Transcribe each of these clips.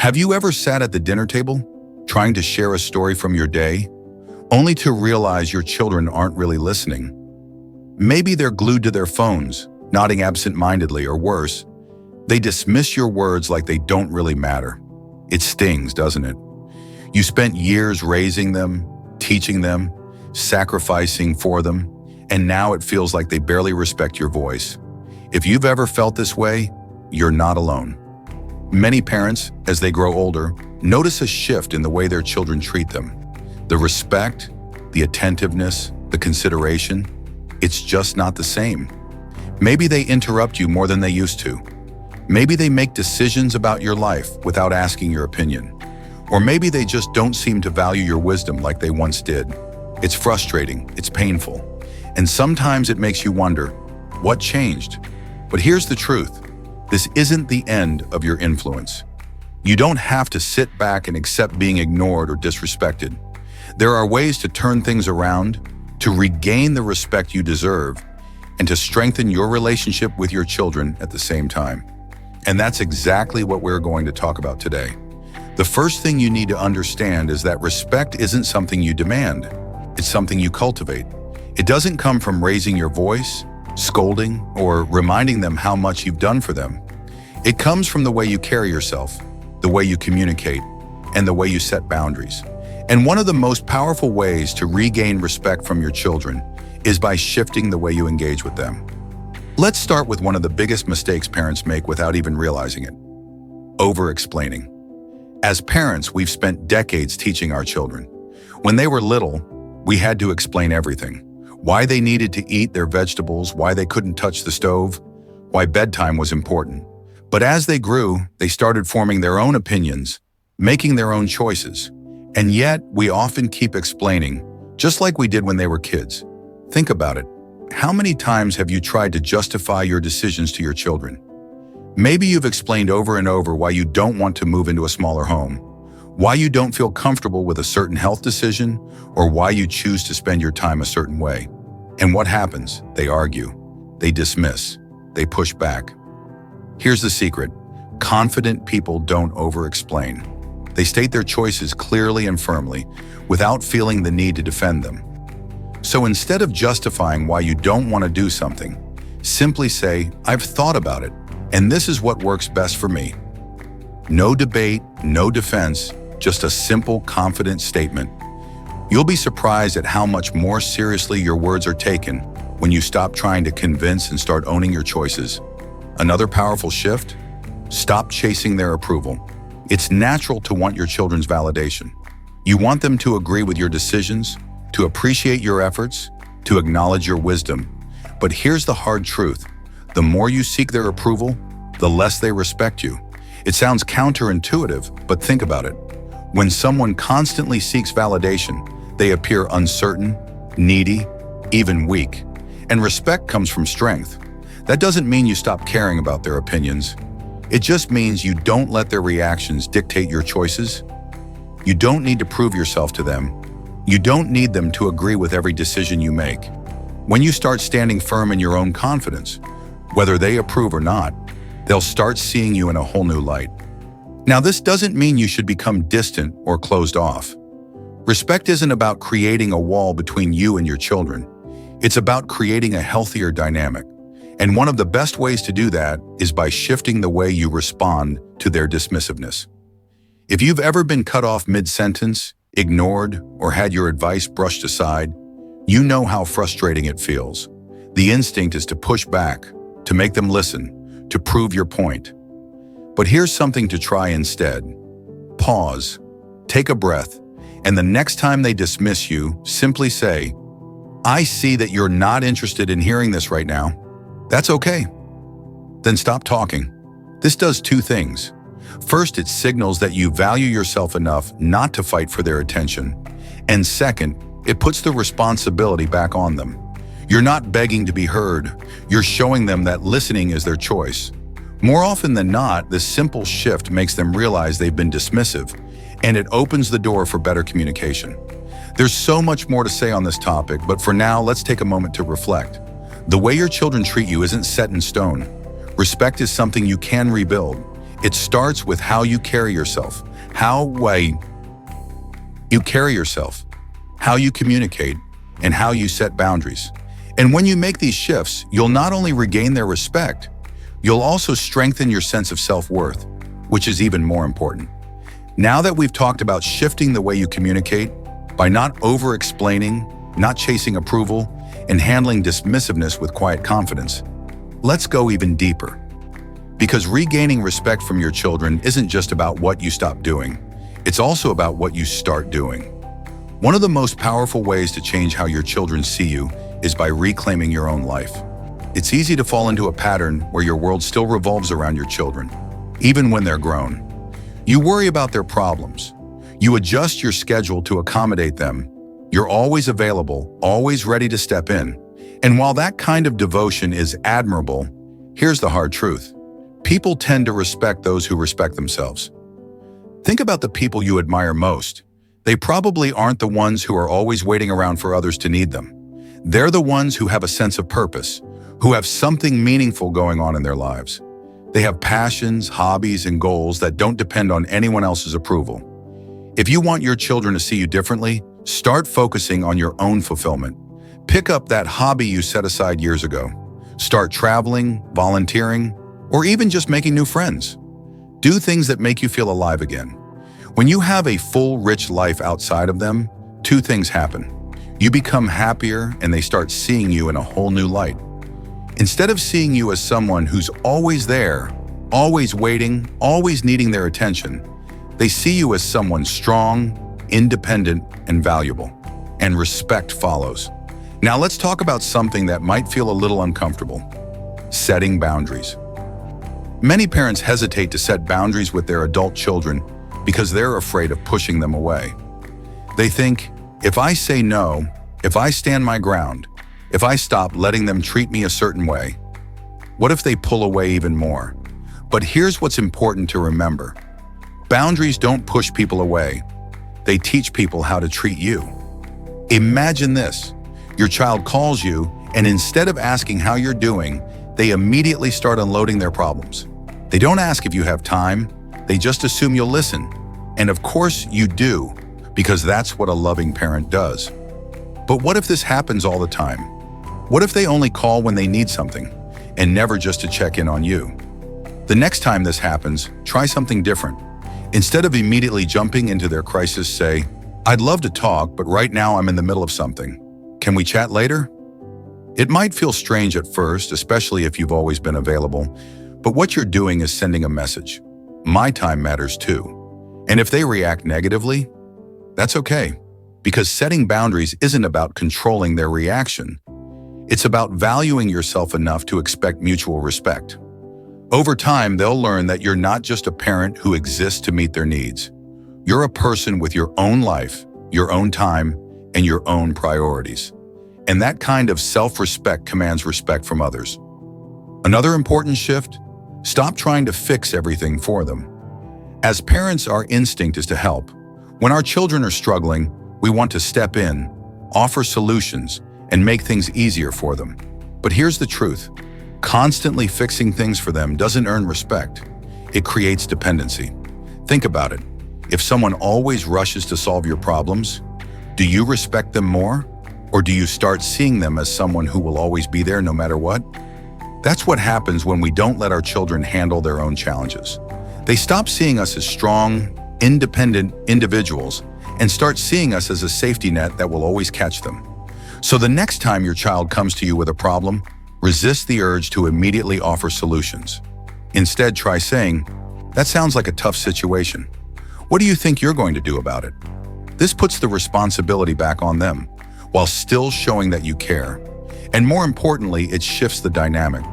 Have you ever sat at the dinner table, trying to share a story from your day, only to realize your children aren't really listening? Maybe they're glued to their phones, nodding absent-mindedly, or worse, they dismiss your words like they don't really matter. It stings, doesn't it? You spent years raising them, teaching them, sacrificing for them, and now it feels like they barely respect your voice. If you've ever felt this way, you're not alone. Many parents, as they grow older, notice a shift in the way their children treat them. The respect, the attentiveness, the consideration, it's just not the same. Maybe they interrupt you more than they used to. Maybe they make decisions about your life without asking your opinion. Or maybe they just don't seem to value your wisdom like they once did. It's frustrating, it's painful, and sometimes it makes you wonder, what changed? But here's the truth. This isn't the end of your influence. You don't have to sit back and accept being ignored or disrespected. There are ways to turn things around, to regain the respect you deserve, and to strengthen your relationship with your children at the same time. And that's exactly what we're going to talk about today. The first thing you need to understand is that respect isn't something you demand. It's something you cultivate. It doesn't come from raising your voice, scolding, or reminding them how much you've done for them. It comes from the way you carry yourself, the way you communicate, and the way you set boundaries. And one of the most powerful ways to regain respect from your children is by shifting the way you engage with them. Let's start with one of the biggest mistakes parents make without even realizing it: over-explaining. As parents, we've spent decades teaching our children. When they were little, we had to explain everything. Why they needed to eat their vegetables, why they couldn't touch the stove, why bedtime was important. But as they grew, they started forming their own opinions, making their own choices. And yet, we often keep explaining, just like we did when they were kids. Think about it. How many times have you tried to justify your decisions to your children? Maybe you've explained over and over why you don't want to move into a smaller home, why you don't feel comfortable with a certain health decision, or why you choose to spend your time a certain way. And what happens? They argue, they dismiss, they push back. Here's the secret. Confident people don't over-explain. They state their choices clearly and firmly, without feeling the need to defend them. So instead of justifying why you don't want to do something, simply say, "I've thought about it, and this is what works best for me." No debate, no defense, just a simple, confident statement. You'll be surprised at how much more seriously your words are taken when you stop trying to convince and start owning your choices. Another powerful shift? Stop chasing their approval. It's natural to want your children's validation. You want them to agree with your decisions, to appreciate your efforts, to acknowledge your wisdom. But here's the hard truth. The more you seek their approval, the less they respect you. It sounds counterintuitive, but think about it. When someone constantly seeks validation, they appear uncertain, needy, even weak. And respect comes from strength. That doesn't mean you stop caring about their opinions. It just means you don't let their reactions dictate your choices. You don't need to prove yourself to them. You don't need them to agree with every decision you make. When you start standing firm in your own confidence, whether they approve or not, they'll start seeing you in a whole new light. Now, this doesn't mean you should become distant or closed off. Respect isn't about creating a wall between you and your children. It's about creating a healthier dynamic. And one of the best ways to do that is by shifting the way you respond to their dismissiveness. If you've ever been cut off mid-sentence, ignored, or had your advice brushed aside, you know how frustrating it feels. The instinct is to push back, to make them listen, to prove your point. But here's something to try instead. Pause, take a breath, and the next time they dismiss you, simply say, "I see that you're not interested in hearing this right now. That's okay." Then stop talking. This does two things. First, it signals that you value yourself enough not to fight for their attention. And second, it puts the responsibility back on them. You're not begging to be heard. You're showing them that listening is their choice. More often than not, this simple shift makes them realize they've been dismissive, and it opens the door for better communication. There's so much more to say on this topic, but for now, let's take a moment to reflect. The way your children treat you isn't set in stone. Respect is something you can rebuild. It starts with how you carry yourself, how you communicate, and how you set boundaries. And when you make these shifts, you'll not only regain their respect, you'll also strengthen your sense of self-worth, which is even more important. Now that we've talked about shifting the way you communicate, by not over-explaining, not chasing approval, and handling dismissiveness with quiet confidence, let's go even deeper. Because regaining respect from your children isn't just about what you stop doing, it's also about what you start doing. One of the most powerful ways to change how your children see you is by reclaiming your own life. It's easy to fall into a pattern where your world still revolves around your children, even when they're grown. You worry about their problems. You adjust your schedule to accommodate them. You're always available, always ready to step in. And while that kind of devotion is admirable, here's the hard truth. People tend to respect those who respect themselves. Think about the people you admire most. They probably aren't the ones who are always waiting around for others to need them. They're the ones who have a sense of purpose, who have something meaningful going on in their lives. They have passions, hobbies, and goals that don't depend on anyone else's approval. If you want your children to see you differently, start focusing on your own fulfillment. Pick up that hobby you set aside years ago. Start traveling, volunteering, or even just making new friends. Do things that make you feel alive again. When you have a full, rich life outside of them, two things happen. You become happier and they start seeing you in a whole new light. Instead of seeing you as someone who's always there, always waiting, always needing their attention, they see you as someone strong, independent, and valuable. And respect follows. Now let's talk about something that might feel a little uncomfortable: setting boundaries. Many parents hesitate to set boundaries with their adult children because they're afraid of pushing them away. They think, if I say no, if I stand my ground, if I stop letting them treat me a certain way, what if they pull away even more? But here's what's important to remember. Boundaries don't push people away. They teach people how to treat you. Imagine this. Your child calls you, and instead of asking how you're doing, they immediately start unloading their problems. They don't ask if you have time. They just assume you'll listen. And of course you do, because that's what a loving parent does. But what if this happens all the time? What if they only call when they need something, and never just to check in on you? The next time this happens, try something different. Instead of immediately jumping into their crisis, say, I'd love to talk, but right now I'm in the middle of something. Can we chat later? It might feel strange at first, especially if you've always been available, but what you're doing is sending a message. My time matters too. And if they react negatively, that's okay, because setting boundaries isn't about controlling their reaction. It's about valuing yourself enough to expect mutual respect. Over time, they'll learn that you're not just a parent who exists to meet their needs. You're a person with your own life, your own time, and your own priorities. And that kind of self-respect commands respect from others. Another important shift: stop trying to fix everything for them. As parents, our instinct is to help. When our children are struggling, we want to step in, offer solutions, and make things easier for them. But here's the truth. Constantly fixing things for them doesn't earn respect. It creates dependency. Think about it. If someone always rushes to solve your problems, do you respect them more? Or do you start seeing them as someone who will always be there no matter what? That's what happens when we don't let our children handle their own challenges. They stop seeing us as strong, independent individuals and start seeing us as a safety net that will always catch them. So the next time your child comes to you with a problem, resist the urge to immediately offer solutions. Instead, try saying, "That sounds like a tough situation. What do you think you're going to do about it?" This puts the responsibility back on them, while still showing that you care. And more importantly, it shifts the dynamic.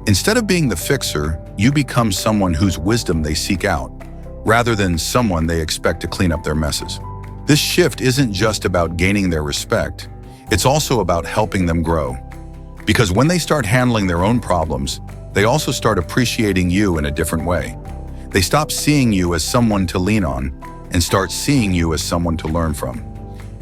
Instead of being the fixer, you become someone whose wisdom they seek out, rather than someone they expect to clean up their messes. This shift isn't just about gaining their respect, it's also about helping them grow. Because when they start handling their own problems, they also start appreciating you in a different way. They stop seeing you as someone to lean on and start seeing you as someone to learn from.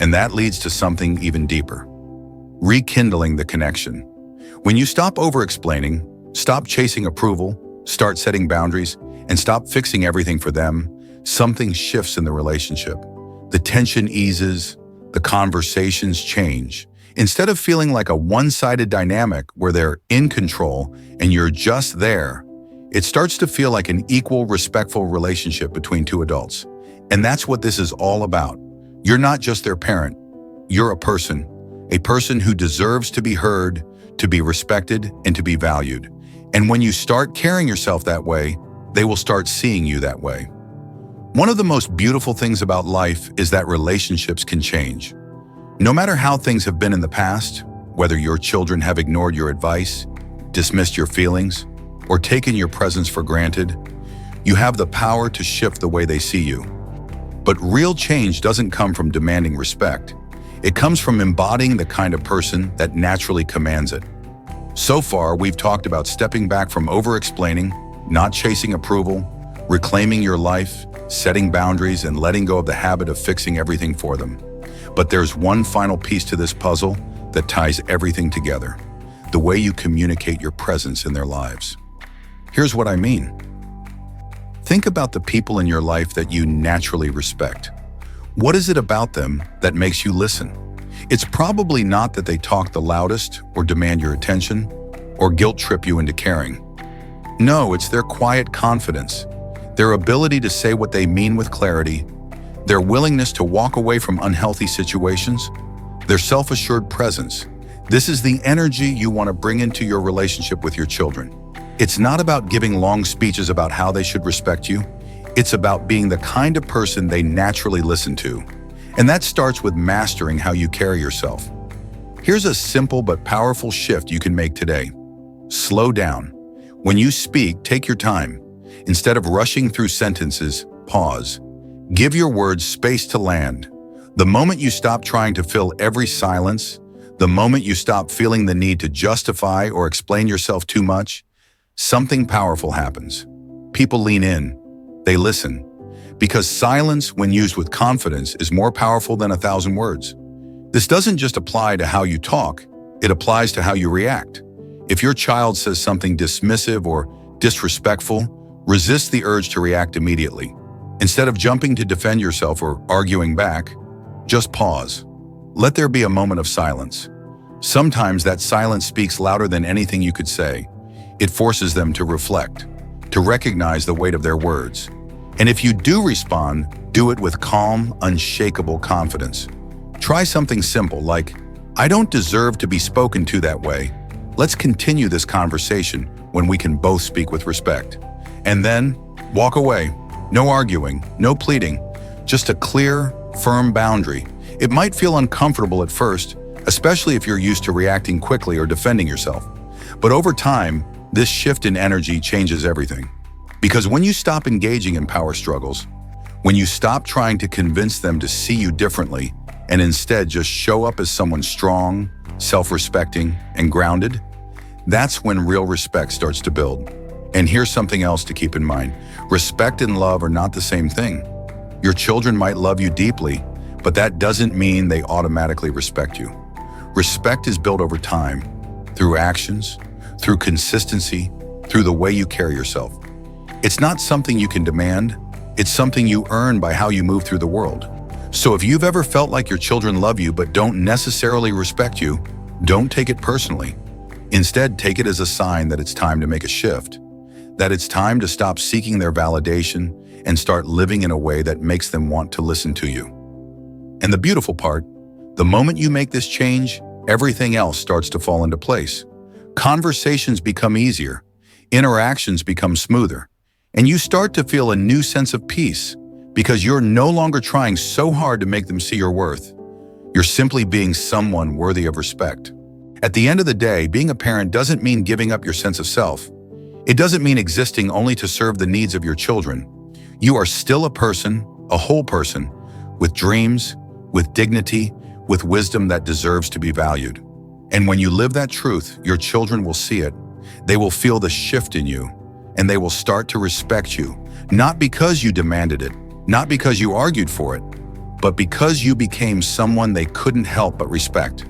And that leads to something even deeper: rekindling the connection. When you stop over-explaining, stop chasing approval, start setting boundaries, and stop fixing everything for them, something shifts in the relationship. The tension eases, the conversations change. Instead of feeling like a one-sided dynamic where they're in control and you're just there, it starts to feel like an equal, respectful relationship between two adults. And that's what this is all about. You're not just their parent. You're a person who deserves to be heard, to be respected, and to be valued. And when you start carrying yourself that way, they will start seeing you that way. One of the most beautiful things about life is that relationships can change. No matter how things have been in the past, whether your children have ignored your advice, dismissed your feelings, or taken your presence for granted, you have the power to shift the way they see you. But real change doesn't come from demanding respect. It comes from embodying the kind of person that naturally commands it. So far, we've talked about stepping back from over-explaining, not chasing approval, reclaiming your life, setting boundaries, and letting go of the habit of fixing everything for them. But there's one final piece to this puzzle that ties everything together: the way you communicate your presence in their lives. Here's what I mean. Think about the people in your life that you naturally respect. What is it about them that makes you listen? It's probably not that they talk the loudest or demand your attention or guilt trip you into caring. No, it's their quiet confidence, their ability to say what they mean with clarity, their willingness to walk away from unhealthy situations, their self-assured presence. This is the energy you want to bring into your relationship with your children. It's not about giving long speeches about how they should respect you. It's about being the kind of person they naturally listen to. And that starts with mastering how you carry yourself. Here's a simple but powerful shift you can make today. Slow down. When you speak, take your time. Instead of rushing through sentences, pause. Give your words space to land. The moment you stop trying to fill every silence, the moment you stop feeling the need to justify or explain yourself too much, something powerful happens. People lean in. They listen. Because silence, when used with confidence, is more powerful than 1,000 words. This doesn't just apply to how you talk, it applies to how you react. If your child says something dismissive or disrespectful, resist the urge to react immediately. Instead of jumping to defend yourself or arguing back, just pause. Let there be a moment of silence. Sometimes that silence speaks louder than anything you could say. It forces them to reflect, to recognize the weight of their words. And if you do respond, do it with calm, unshakable confidence. Try something simple like, "I don't deserve to be spoken to that way. Let's continue this conversation when we can both speak with respect." And then, walk away. No arguing, no pleading, just a clear, firm boundary. It might feel uncomfortable at first, especially if you're used to reacting quickly or defending yourself. But over time, this shift in energy changes everything. Because when you stop engaging in power struggles, when you stop trying to convince them to see you differently and instead just show up as someone strong, self-respecting, and grounded, that's when real respect starts to build. And here's something else to keep in mind. Respect and love are not the same thing. Your children might love you deeply, but that doesn't mean they automatically respect you. Respect is built over time, through actions, through consistency, through the way you carry yourself. It's not something you can demand, it's something you earn by how you move through the world. So if you've ever felt like your children love you but don't necessarily respect you, don't take it personally. Instead, take it as a sign that it's time to make a shift, that it's time to stop seeking their validation and start living in a way that makes them want to listen to you. And the beautiful part, the moment you make this change, everything else starts to fall into place. Conversations become easier, interactions become smoother, and you start to feel a new sense of peace because you're no longer trying so hard to make them see your worth. You're simply being someone worthy of respect. At the end of the day, being a parent doesn't mean giving up your sense of self. It doesn't mean existing only to serve the needs of your children. You are still a person, a whole person, with dreams, with dignity, with wisdom that deserves to be valued. And when you live that truth, your children will see it. They will feel the shift in you, and they will start to respect you, not because you demanded it, not because you argued for it, but because you became someone they couldn't help but respect.